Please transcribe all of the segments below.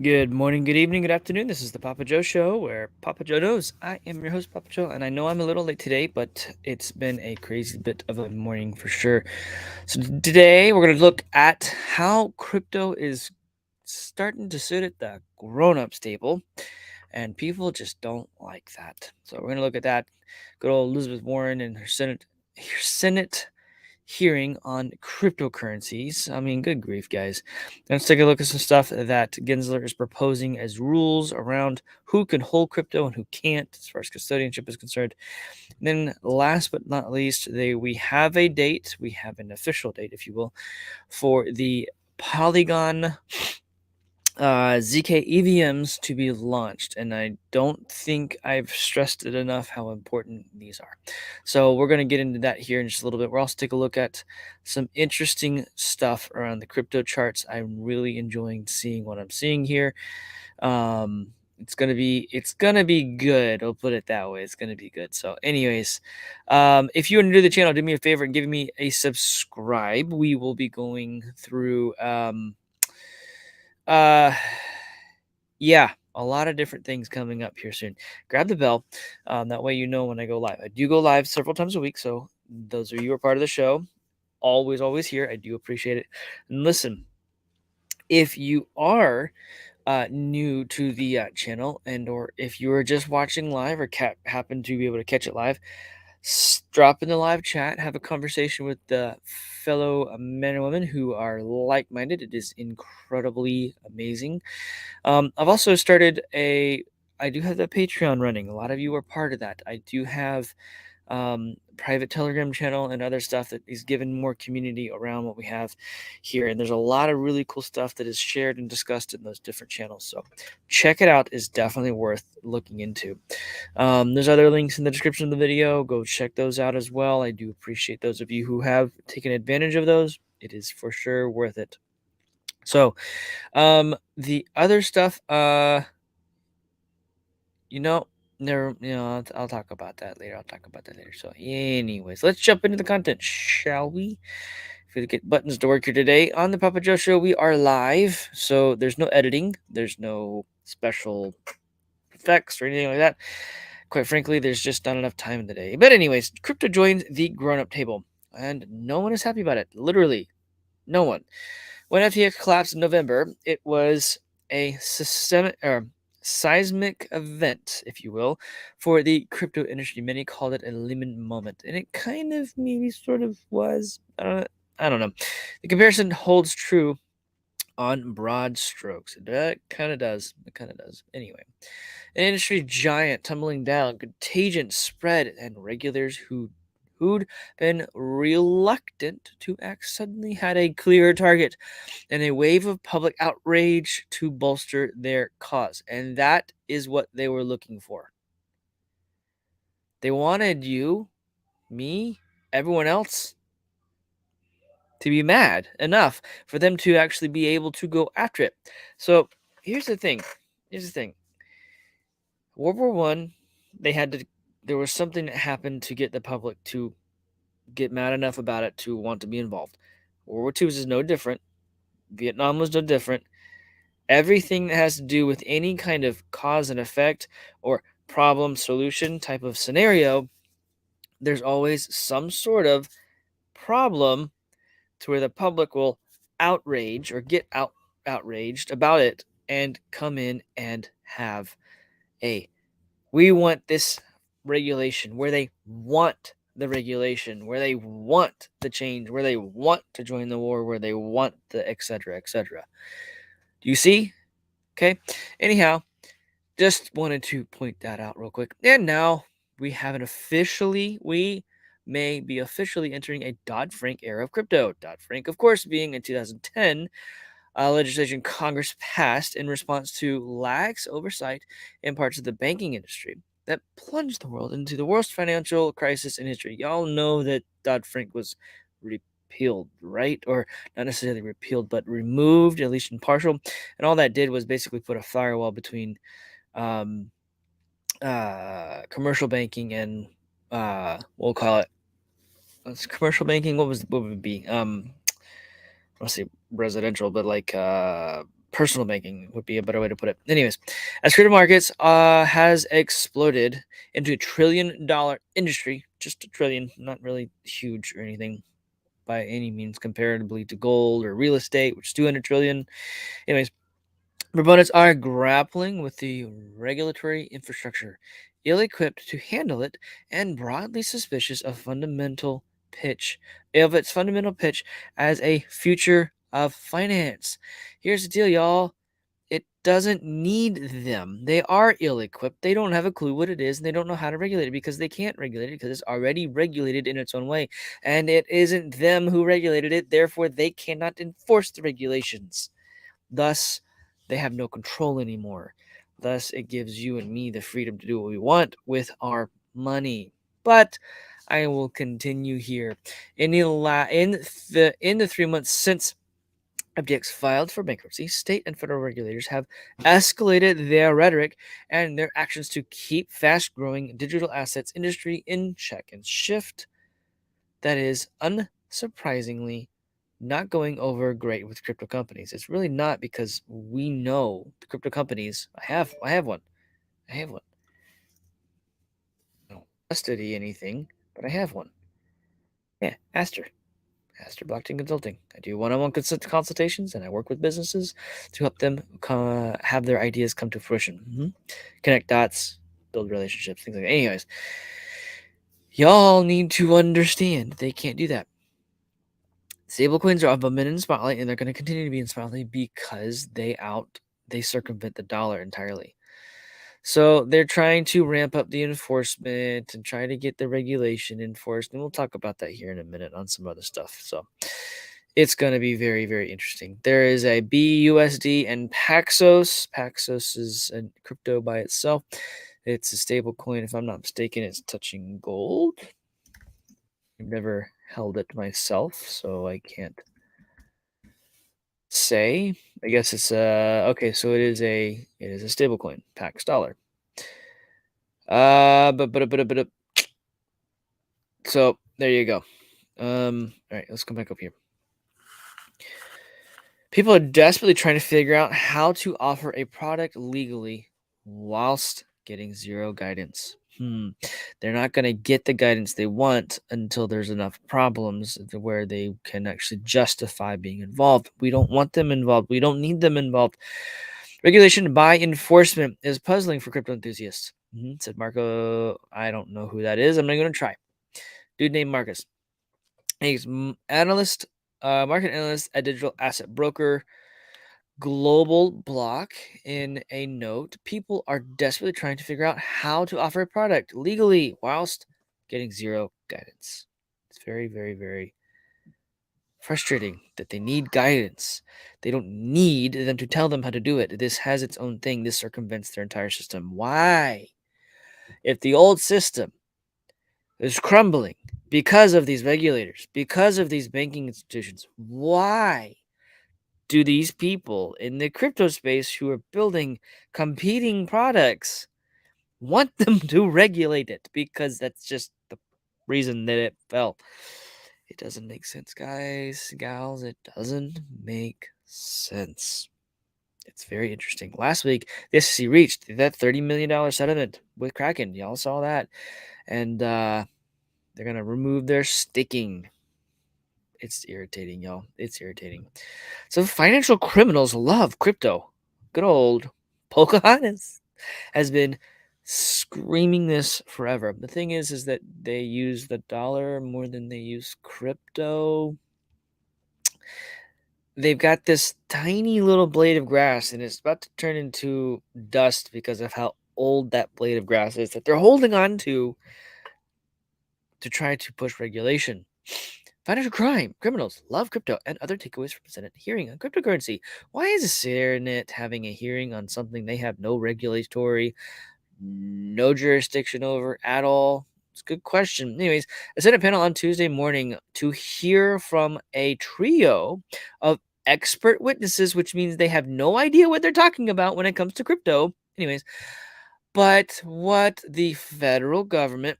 Good morning, good evening, good afternoon. This is the Papa Joe Show, where Papa Joe knows. I am your host, Papa Joe, and I know I'm a little late today, but it's been a crazy bit of a morning for sure. So today we're going to look at how crypto is starting to sit at the grown-ups table, and people just don't like that. So we're going to look at that. Good old Elizabeth Warren and her Senate hearing on cryptocurrencies. I mean, good grief, guys. Let's take a look at some stuff that Gensler is proposing as rules around who can hold crypto and who can't, as far as custodianship is concerned. And then, last but not least, we have a date. We have an official date, if you will, for the Polygon ZK EVMs to be launched, and I don't think I've stressed it enough how important these are. So we're going to get into that here in just a little bit. We'll also take a look at some interesting stuff around the crypto charts. I'm really enjoying seeing what I'm seeing here. It's gonna be good. I'll put it that way. It's gonna be good. So, anyways, if you're new to the channel, do me a favor and give me a subscribe. We will be going through uh yeah, a lot of different things coming up here soon. Grab the bell. That way you know when I go live. I do go live several times a week, so those of you who are part of the show, always here. I do appreciate it. And listen, if you are new to the channel, and or if you are just watching live or happen to be able to catch it live, drop in the live chat, have a conversation with the fellow men and women who are like-minded. It is incredibly amazing. I've also started I do have the Patreon running. A lot of you are part of that. I do have private Telegram channel and other stuff that is given more community around what we have here. And there's a lot of really cool stuff that is shared and discussed in those different channels. So check it out. It's definitely worth looking into. There's other links in the description of the video. Go check those out as well. I do appreciate those of you who have taken advantage of those. It is for sure worth it. So, the other stuff, you know, I'll talk about that later. I'll talk about that later. So, anyways, let's jump into the content, shall we? If we get buttons to work here today on the Papa Joe Show, we are live. So there's no editing, there's no special effects or anything like that. Quite frankly, there's just not enough time in the day. But anyways, crypto joins the grown-up table, and no one is happy about it. Literally, no one. When FTX collapsed in November, it was a seismic event, if you will, for the crypto industry. Many called it a Lehman moment, and it kind of maybe sort of was. I don't know. The comparison holds true on broad strokes. It kind of does. It kind of does. Anyway, an industry giant tumbling down, contagion spread, and regulators who'd been reluctant to act suddenly had a clear target and a wave of public outrage to bolster their cause. And that is what they were looking for. They wanted you, me, everyone else to be mad enough for them to actually be able to go after it. So here's the thing. World War One, there was something that happened to get the public to get mad enough about it to want to be involved. World War II is no different. Vietnam was no different. Everything that has to do with any kind of cause and effect or problem solution type of scenario, there's always some sort of problem to where the public will outrage or get outraged about it and come in and have we want this regulation, where they want the regulation, where they want the change, where they want to join the war, where they want the etc. etc. Do you see? Okay. Anyhow, just wanted to point that out real quick. And now we may be officially entering a Dodd-Frank era of crypto. Dodd-Frank, of course, being in 2010, legislation Congress passed in response to lax oversight in parts of the banking industry that plunged the world into the worst financial crisis in history. Y'all know that Dodd-Frank was repealed, right? Or not necessarily repealed, but removed, at least in partial. And all that did was basically put a firewall between um, commercial banking and we'll call it commercial banking. What would it be? I don't say residential, but like Personal banking would be a better way to put it. Anyways, as crypto markets has exploded into $1 trillion industry, just a trillion, not really huge or anything by any means comparatively to gold or real estate, which is 200 trillion. Anyways, proponents are grappling with the regulatory infrastructure, ill-equipped to handle it, and broadly suspicious of its fundamental pitch as a future of finance. Here's the deal, y'all. It doesn't need them. They are ill-equipped. They don't have a clue what it is, and they don't know how to regulate it because they can't regulate it because it's already regulated in its own way. And it isn't them who regulated it, therefore they cannot enforce the regulations. Thus, they have no control anymore. Thus, it gives you and me the freedom to do what we want with our money. But I will continue here. In the 3 months since FTX filed for bankruptcy, state and federal regulators have escalated their rhetoric and their actions to keep fast-growing digital assets industry in check and shift. That is unsurprisingly not going over great with crypto companies. It's really not because we know the crypto companies. I have one. I have one. No study anything, but I have one. Yeah, Aster Blockchain Consulting. I do one-on-one consultations, and I work with businesses to help them have their ideas come to fruition. Connect dots, build relationships, things like that. Anyways, y'all need to understand they can't do that. Stablecoins are been in spotlight, and they're going to continue to be in spotlight because they circumvent the dollar entirely. So they're trying to ramp up the enforcement and try to get the regulation enforced, and we'll talk about that here in a minute on some other stuff. So it's going to be very, very interesting. There is a BUSD and Paxos. Paxos is a crypto by itself. It's a stable coin, if I'm not mistaken. It's touching gold. I've never held it myself, so I can't say. I guess it's okay. So it is a stable coin, Pax dollar. But so there you go. All right, let's come back up here. People are desperately trying to figure out how to offer a product legally whilst getting zero guidance. They're not going to get the guidance they want until there's enough problems where they can actually justify being involved. We don't want them involved. We don't need them involved. Regulation by enforcement is puzzling for crypto enthusiasts, said Marco. I don't know who that is. I'm not going to try. Dude named Marcus. He's analyst, market analyst at digital asset broker Global Block. In a note, people are desperately trying to figure out how to offer a product legally whilst getting zero guidance. It's very, very, very frustrating that they need guidance. They don't need them to tell them how to do it. This has its own thing. This circumvents their entire system. Why? If the old system is crumbling because of these regulators, because of these banking institutions, why do these people in the crypto space who are building competing products want them to regulate it? Because that's just the reason that it fell. It doesn't make sense, guys, gals. It doesn't make sense. It's very interesting. Last week, the SEC reached that $30 million settlement with Kraken. Y'all saw that. And they're going to remove their staking. It's irritating, y'all. It's irritating. So financial criminals love crypto. Good old Pocahontas has been screaming this forever. The thing is that they use the dollar more than they use crypto. They've got this tiny little blade of grass, and it's about to turn into dust because of how old that blade of grass is that they're holding on to try to push regulation. Financial criminals love crypto and other takeaways from the Senate hearing on cryptocurrency. Why is the Senate having a hearing on something they have no jurisdiction over at all? It's a good question. Anyways, a Senate panel on Tuesday morning to hear from a trio of expert witnesses, which means they have no idea what they're talking about when it comes to crypto. Anyways, but what the federal government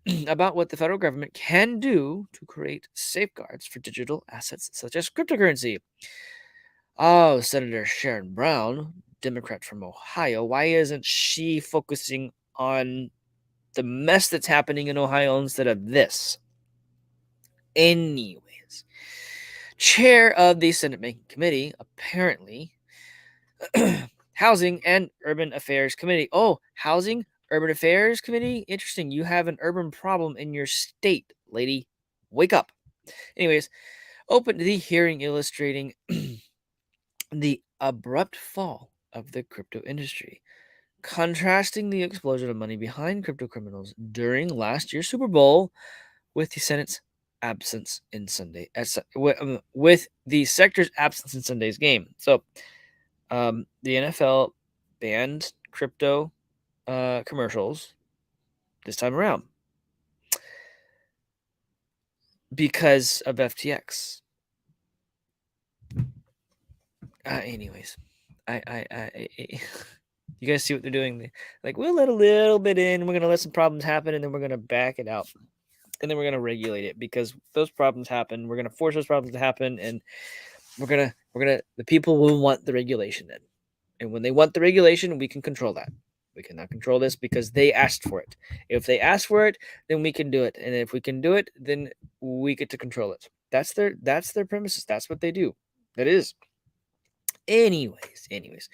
can do to create safeguards for digital assets such as cryptocurrency. Oh, Senator Sharon Brown, Democrat from Ohio. Why isn't she focusing on the mess that's happening in Ohio instead of this? Anyways, chair of the Senate Banking Committee, apparently, Housing and Urban Affairs Committee. Oh, Housing, Urban Affairs Committee? Interesting. You have an urban problem in your state, lady. Wake up. Anyways, opened the hearing illustrating the abrupt fall of the crypto industry, contrasting the explosion of money behind crypto criminals during last year's Super Bowl with the Senate's absence in with the sector's absence in Sunday's game. So, the NFL banned crypto commercials this time around because of FTX. Anyways, I you guys see what they're doing? Like, we'll let a little bit in. We're gonna let some problems happen, and then we're gonna back it out, and then we're gonna regulate it because those problems happen. We're gonna force those problems to happen, and the people will want the regulation then. And when they want the regulation, we can control that. We cannot control this because they asked for it. If they ask for it, then we can do it. And if we can do it, then we get to control it. That's their premises. That's what they do. That is. Anyways,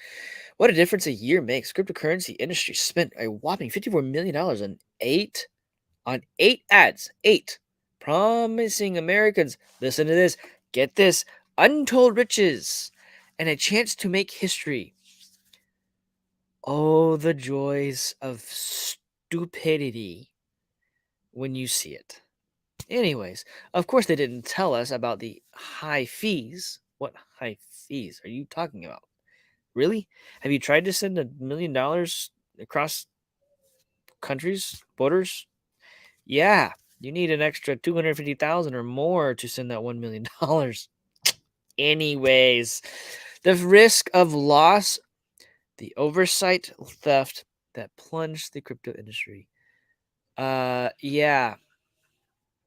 what a difference a year makes. Cryptocurrency industry spent a whopping $54 million on eight ads. Eight. Promising Americans, listen to this, get this, untold riches and a chance to make history. Oh, the joys of stupidity when you see it. Anyways, of course, they didn't tell us about the high fees. What high fees are you talking about? Really? Have you tried to send $1 million across countries, borders? Yeah, you need an extra 250,000 or more to send that $1 million. Anyways, the risk of loss, the oversight theft that plunged the crypto industry. Yeah,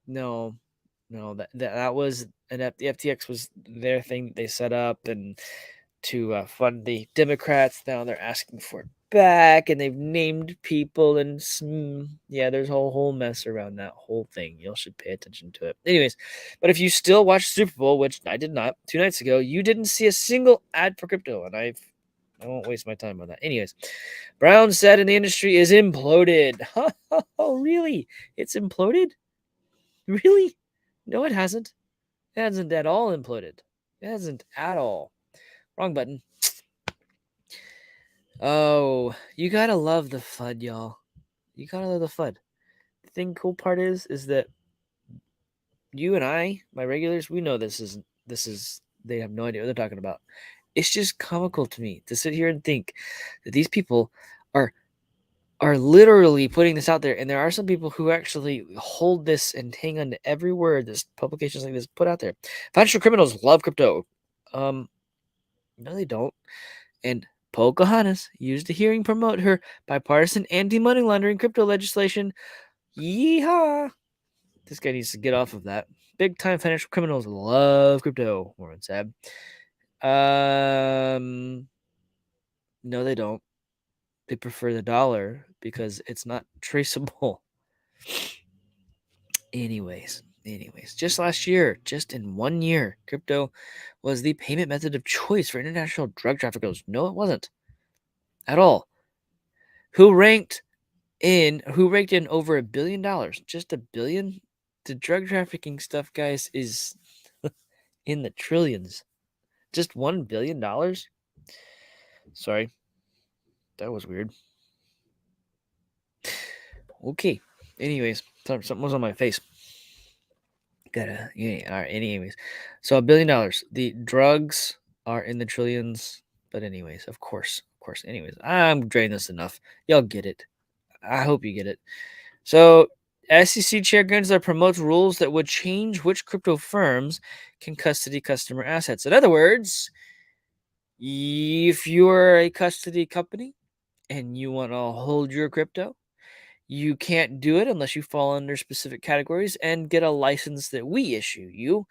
no, no, that was the FTX was their thing that they set up and to fund the Democrats. Now they're asking for it back, and they've named people and yeah, there's a whole mess around that whole thing. You should pay attention to it. Anyways, but if you still watch Super Bowl, which I did not 2 nights ago, you didn't see a single ad for crypto, and I won't waste my time on that. Anyways, Brown said, "And the industry is imploded." Oh, really? It's imploded? Really? No, it hasn't. It hasn't at all imploded. It hasn't at all. Wrong button. Oh, you gotta love the FUD, y'all. You gotta love the FUD. The cool part is that you and I, my regulars, we know this is they have no idea what they're talking about. It's just comical to me to sit here and think that these people are are literally putting this out there, and there are some people who actually hold this and hang on to every word this publications like this put out there. Financial criminals love crypto. No, they don't. And Pocahontas used the hearing promote her bipartisan anti-money laundering crypto legislation. Yeehaw! This guy needs to get off of that. Big time financial criminals love crypto, Warren said. No, they don't. They prefer the dollar because it's not traceable. Anyways, just last year, just in 1 year, crypto was the payment method of choice for international drug traffickers. No, it wasn't at all. Who ranked who raked in over $1 billion, just $1 billion. The drug trafficking stuff, guys, is in the trillions. Just $1 billion. Sorry, that was weird. Okay. Anyways, something was on my face. Yeah. All right. Anyways, so $1 billion. The drugs are in the trillions. But anyways, of course. Anyways, I'm draining this enough. Y'all get it. I hope you get it. So, SEC Chair Gensler promotes rules that would change which crypto firms can custody customer assets. In other words, if you're a custody company and you want to hold your crypto, You can't do it unless you fall under specific categories and get a license that we issue you.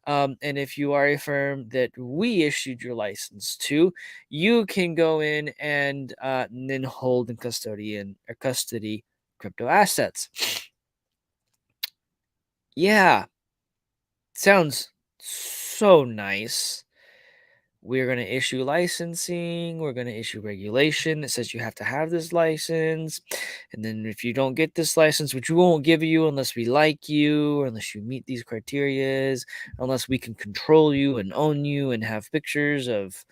And if you are a firm that we issued your license to, you can go in and then hold and custody crypto assets. Yeah, sounds so nice. We're going to issue licensing. We're going to issue regulation that says you have to have this license. And then if you don't get this license, which we won't give you unless we like you, or unless you meet these criterias, unless we can control you and own you and have pictures of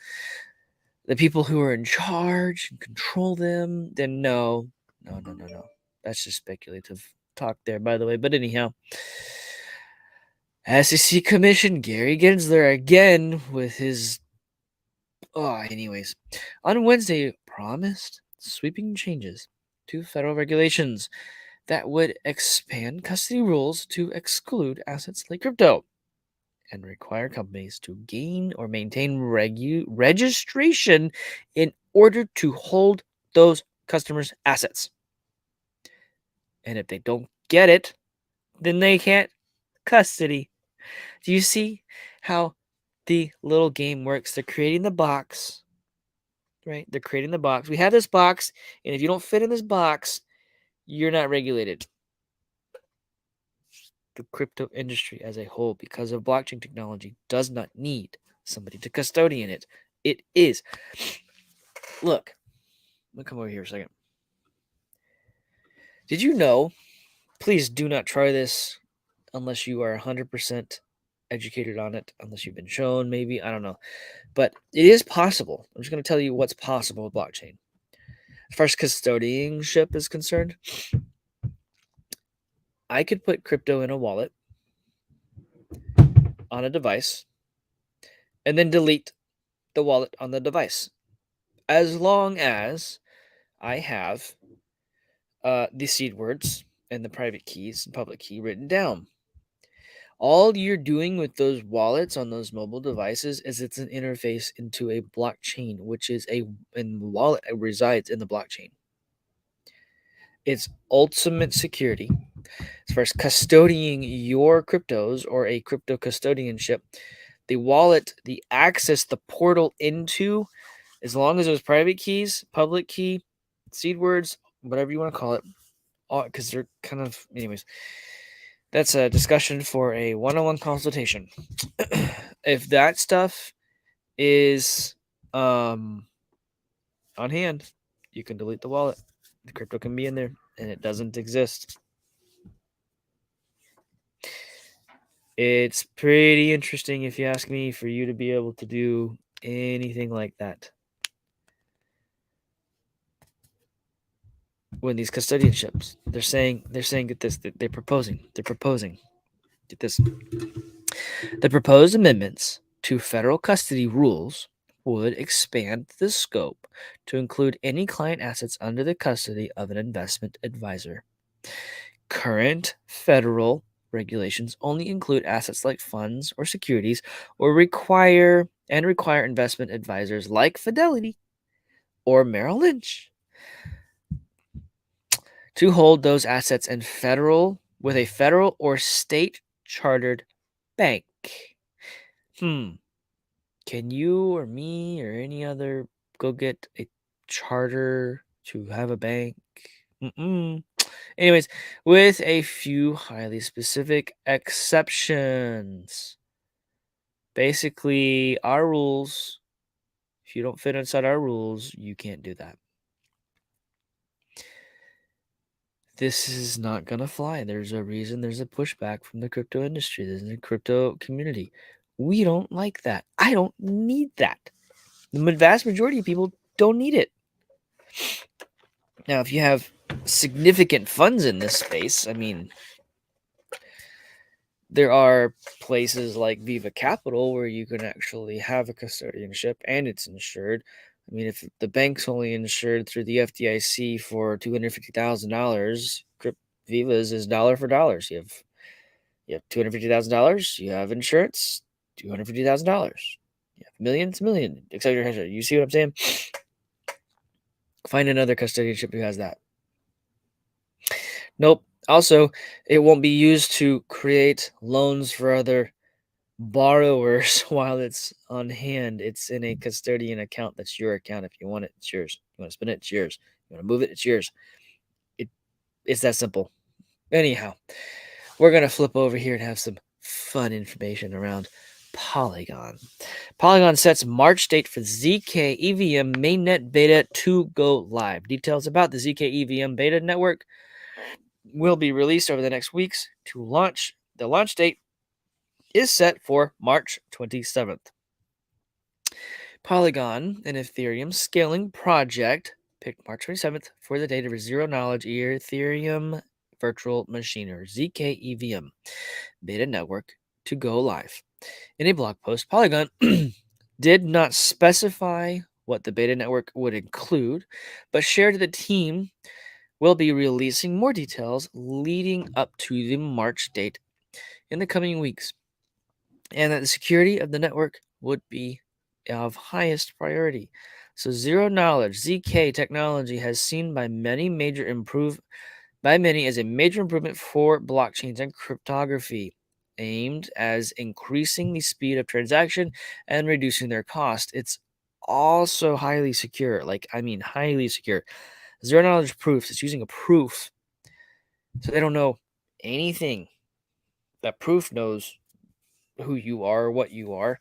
the people who are in charge and control them, then no. No. That's just speculative talk there, by the way. But anyhow, SEC Commission, Gary Gensler again with his anyways, on Wednesday promised sweeping changes to federal regulations that would expand custody rules to exclude assets like crypto and require companies to gain or maintain registration in order to hold those customers' assets. And if they don't get it, then they can't custody. Do you see how the little game works? They're creating the box. Right? They're creating the box. We have this box, and if you don't fit in this box, you're not regulated. The crypto industry as a whole, because of blockchain technology, does not need somebody to custodian it. It is. Look, let me come over here a second. Did you know? Please do not try this unless you are 100% educated on it, unless you've been shown, maybe. I don't know. But it is possible. I'm just going to tell you what's possible with blockchain. As far as custodianship is concerned, I could put crypto in a wallet on a device and then delete the wallet on the device as long as I have the seed words and the private keys and public key written down. All you're doing with those wallets on those mobile devices is it's an interface into a blockchain, which is and the wallet resides in the blockchain. It's ultimate security. As far as custodying your cryptos or a crypto custodianship, the wallet, the access, the portal into, as long as there's private keys, public key, seed words, whatever you want to call it, because they're kind of, anyways, that's a discussion for a one-on-one consultation. If that stuff is on hand, you can delete the wallet. The crypto can be in there, and it doesn't exist. It's pretty interesting, if you ask me, for you to be able to do anything like that. When these custodianships, they're saying get this, they're proposing get this, the proposed amendments to federal custody rules would expand the scope to include any client assets under the custody of an investment advisor. Current federal regulations only include assets like funds or securities, or require investment advisors like Fidelity or Merrill Lynch to hold those assets with a federal or state chartered bank. Can you or me or any other go get a charter to have a bank? Anyways, with a few highly specific exceptions. Basically, our rules, if you don't fit inside our rules, you can't do that. This is not going to fly. There's a reason there's a pushback from the crypto industry, there's the crypto community. We don't like that. I don't need that. The vast majority of people don't need it. Now, if you have significant funds in this space, I mean, there are places like Viva Capital where you can actually have a custodianship and it's insured. I mean, if the bank's only insured through the FDIC for $250,000, Viva's is dollar for dollars. You have $250,000. You have insurance, $250,000. You have millions, etc. You see what I'm saying? Find another custodianship who has that. Nope. Also, it won't be used to create loans for other borrowers while it's on hand. It's in a custodian account. That's your account. If you want it, it's yours. You want to spend it, it's yours. You want to move it, it's yours. It, it's that simple. Anyhow, we're going to flip over here and have some fun information around Polygon. Polygon sets March date for ZK EVM mainnet beta to go live. Details about the ZK EVM beta network will be released over the next weeks to launch. The launch date is set for March 27th. Polygon, an Ethereum scaling project, picked March 27th for the date of a zero knowledge Ethereum virtual machine, or ZK EVM beta network to go live. In a blog post, Polygon did not specify what the beta network would include, but shared that the team will be releasing more details leading up to the March date in the coming weeks, and that the security of the network would be of highest priority. So zero knowledge ZK technology has seen by many as a major improvement for blockchains and cryptography, aimed as increasing the speed of transaction and reducing their cost. It's also highly secure, highly secure. Zero knowledge proofs, it's using a proof. So they don't know anything. That proof knows who you are, what you are,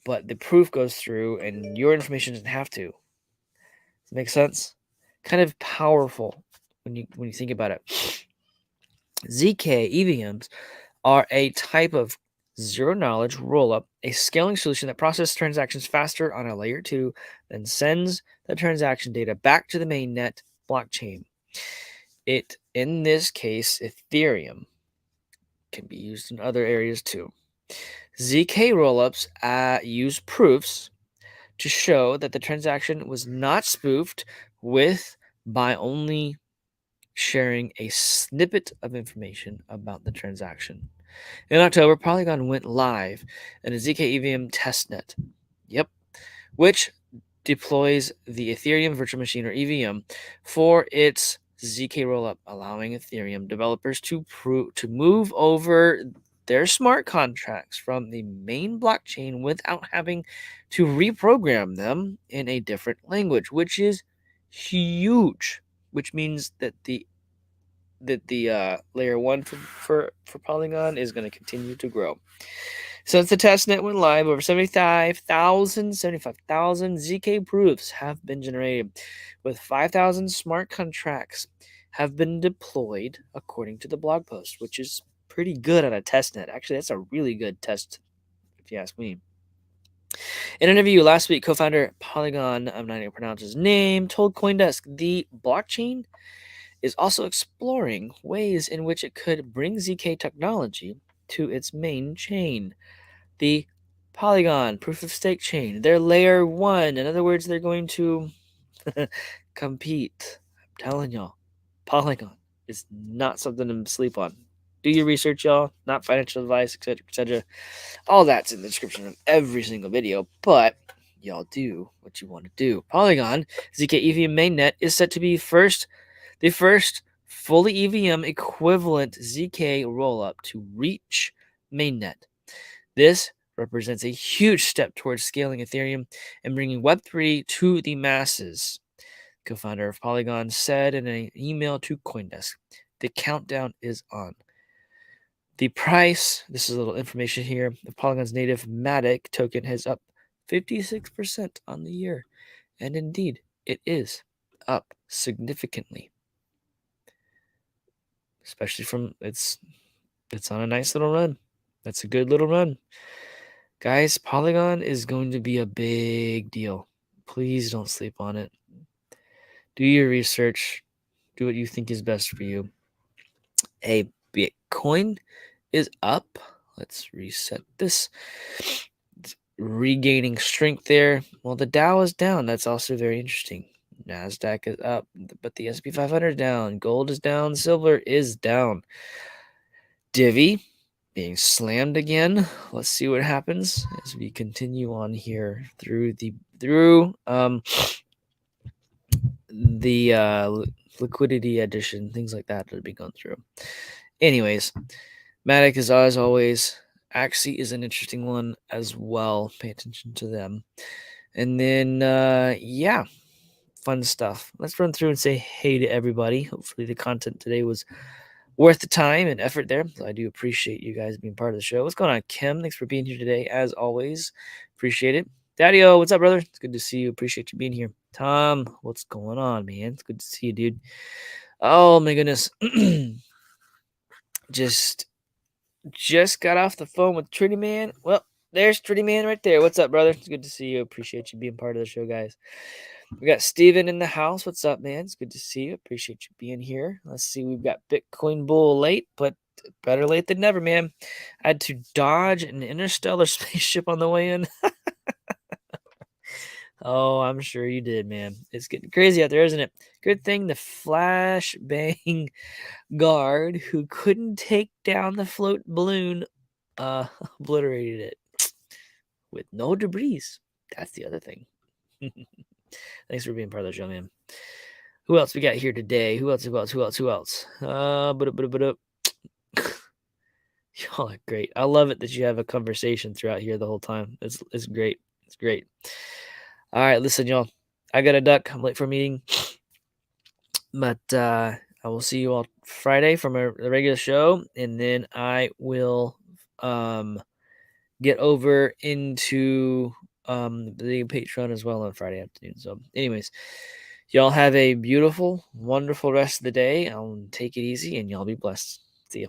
but the proof goes through and your information doesn't have to. Does it make sense? Kind of powerful when you think about it. ZK EVMs are a type of zero knowledge rollup, a scaling solution that processes transactions faster on a layer 2, then sends the transaction data back to the mainnet blockchain. It, in this case, Ethereum, can be used in other areas too. ZK rollups use proofs to show that the transaction was not spoofed with by only sharing a snippet of information about the transaction. In October, Polygon went live in a ZK EVM testnet. Yep, which deploys the Ethereum virtual machine, or EVM, for its ZK rollup, allowing Ethereum developers to move over their smart contracts from the main blockchain without having to reprogram them in a different language, which is huge. Which means that the layer 1 for Polygon is going to continue to grow. Since the testnet went live, over 75,000 ZK proofs have been generated, with 5,000 smart contracts have been deployed, according to the blog post, which is pretty good on a testnet. Actually, that's a really good test, if you ask me. In an interview last week, co-founder Polygon, I'm not going to pronounce his name, told CoinDesk the blockchain is also exploring ways in which it could bring ZK technology to its main chain, the Polygon proof of stake chain. They're layer 1. In other words, they're going to compete. I'm telling y'all, Polygon is not something to sleep on. Do your research, y'all. Not financial advice, etc., etc. All that's in the description of every single video, but y'all do what you want to do. Polygon ZK EVM mainnet is set to be the first fully EVM equivalent ZK rollup to reach mainnet. This represents a huge step towards scaling Ethereum and bringing Web3 to the masses, co-founder of Polygon said in an email to CoinDesk. The countdown is on. The price, this is a little information here, the Polygon's native Matic token has up 56% on the year. And indeed, it is up significantly. Especially from it's on a nice little run. That's a good little run. Guys, Polygon is going to be a big deal. Please don't sleep on it. Do your research. Do what you think is best for you. A Bitcoin is up. Let's reset this. It's regaining strength there. Well, the Dow is down. That's also very interesting. NASDAQ is up, but the S&P 500 is down. Gold is down. Silver is down. Divi being slammed again. Let's see what happens as we continue on here through liquidity addition, things like that be going through. Anyways, Matic is as always. Axie is an interesting one as well. Pay attention to them. And then, yeah, fun stuff. Let's run through and say hey to everybody. Hopefully, the content today was worth the time and effort there. So I do appreciate you guys being part of the show. What's going on, Kim? Thanks for being here today, as always. Appreciate it. Daddy-O, what's up, brother? It's good to see you. Appreciate you being here. Tom, what's going on, man? It's good to see you, dude. Oh, my goodness. just got off the phone with Trinity Man. Well, there's Trinity Man right there. What's up, brother? It's good to see you. Appreciate you being part of the show, guys. We got Steven in the house. What's up, man? It's good to see you. Appreciate you being here. Let's see. We've got Bitcoin Bull late, but better late than never, man. I had to dodge an interstellar spaceship on the way in. Oh, I'm sure you did, man. It's getting crazy out there, isn't it? Good thing the flashbang guard who couldn't take down the float balloon obliterated it with no debris. That's the other thing. Thanks for being part of the show, man. Who else we got here today? Who else? Y'all are great. I love it that you have a conversation throughout here the whole time. It's great. It's great. All right, listen, y'all. I got a duck. I'm late for a meeting. But I will see you all Friday from the regular show, and then I will get over into the Patreon as well on Friday afternoon. So, anyways, y'all have a beautiful, wonderful rest of the day. I'll take it easy, and y'all be blessed. See ya.